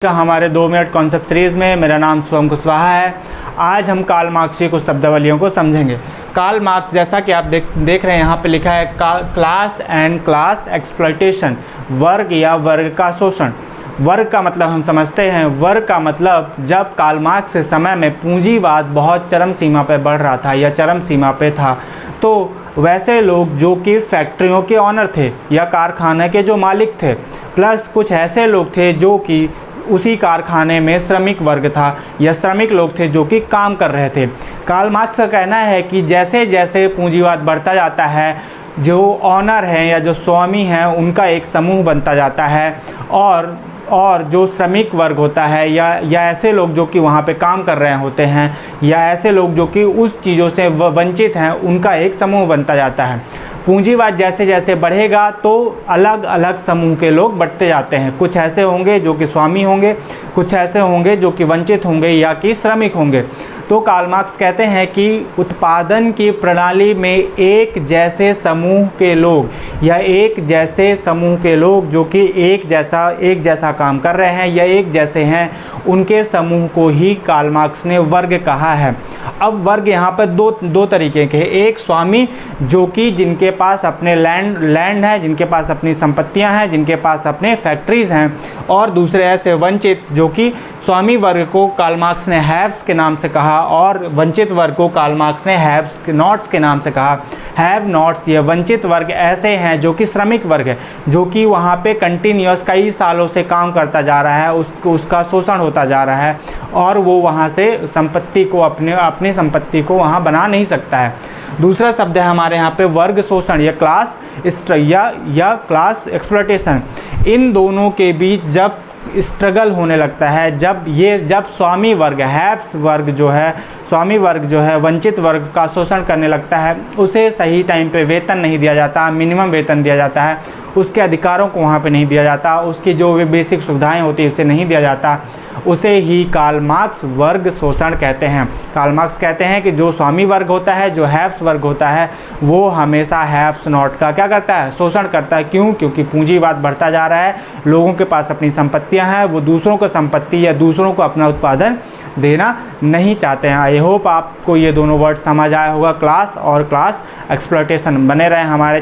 का हमारे 2 minute concept series में मेरा नाम शुभम कुशवाहा है। आज हम कार्ल मार्क्स की कुछ शब्दावलियों को समझेंगे। कार्ल मार्क्स, जैसा कि आप देख रहे हैं यहाँ पे लिखा है क्लास एंड क्लास एक्सप्लॉयटेशन, वर्ग या वर्ग का शोषण। वर्ग का मतलब हम समझते हैं, वर्ग का मतलब जब कार्ल मार्क्स के समय में पूंजीवाद बहुत चरम सीमा पर बढ़ रहा था या चरम सीमा पे था, तो वैसे लोग जो कि फैक्ट्रियों के ऑनर थे या कारखाने के जो मालिक थे, प्लस कुछ ऐसे लोग थे जो कि उसी कारखाने में श्रमिक वर्ग था या श्रमिक लोग थे जो कि काम कर रहे थे। कार्ल मार्क्स का कहना है कि जैसे जैसे पूंजीवाद बढ़ता जाता है, जो ऑनर हैं या जो स्वामी हैं उनका एक समूह बनता जाता है, और जो श्रमिक वर्ग होता है या ऐसे लोग जो कि वहाँ पे काम कर रहे होते हैं या ऐसे लोग जो कि उस चीज़ों से वंचित हैं, उनका एक समूह बनता जाता है। पूंजीवाद जैसे जैसे बढ़ेगा तो अलग अलग समूह के लोग बढ़ते जाते हैं। कुछ ऐसे होंगे जो कि स्वामी होंगे, कुछ ऐसे होंगे जो कि वंचित होंगे या कि श्रमिक होंगे। तो कार्ल मार्क्स कहते हैं कि उत्पादन की प्रणाली में एक जैसे समूह के लोग या एक जैसे समूह के लोग जो कि एक जैसा काम कर रहे हैं या एक जैसे हैं, उनके समूह को ही कार्ल मार्क्स ने वर्ग कहा है। अब वर्ग यहाँ पर दो तरीके के हैं। एक स्वामी जो कि जिनके पास अपने लैंड है, जिनके पास अपनी संपत्तियाँ हैं, जिनके पास अपने फैक्ट्रीज़ हैं, और दूसरे ऐसे वंचित जो कि स्वामी वर्ग को कार्ल मार्क्स ने हैव्स के नाम से कहा और वंचित वर्ग को कार्ल मार्क्स ने हैव्स नॉट्स के नाम से कहा। हैव नॉट्स, ये वंचित वर्ग ऐसे हैं जो कि श्रमिक वर्ग है, जो कि वहाँ पे कंटिन्यूअस कई सालों से काम करता जा रहा है, उसका शोषण होता जा रहा है और वो वहाँ से संपत्ति को अपनी संपत्ति को वहाँ बना नहीं सकता है। दूसरा शब्द है हमारे यहाँ पे वर्ग शोषण या क्लास या क्लास एक्सप्लॉयटेशन। इन दोनों के बीच जब स्ट्रगल होने लगता है, जब स्वामी वर्ग हैव्स वर्ग जो है, स्वामी वर्ग जो है वंचित वर्ग का शोषण करने लगता है, उसे सही टाइम पे वेतन नहीं दिया जाता, मिनिमम वेतन दिया जाता है, उसके अधिकारों को वहाँ पे नहीं दिया जाता, उसकी जो भी बेसिक सुविधाएं होती है उसे नहीं दिया जाता, उसे ही कार्ल मार्क्स वर्ग शोषण कहते हैं। कार्ल मार्क्स कहते हैं कि जो स्वामी वर्ग होता है, जो हैव्स वर्ग होता है, वो हमेशा हैव्स नॉट का क्या करता है, शोषण करता है। क्यों? क्योंकि पूंजीवाद बढ़ता जा रहा है, लोगों के पास अपनी संपत्तियां हैं, वो दूसरों को संपत्ति या दूसरों को अपना उत्पादन देना नहीं चाहते हैं। आई होप आपको ये दोनों वर्ड समझ आया होगा, क्लास और क्लास एक्सप्लॉयटेशन। बने रहें हमारे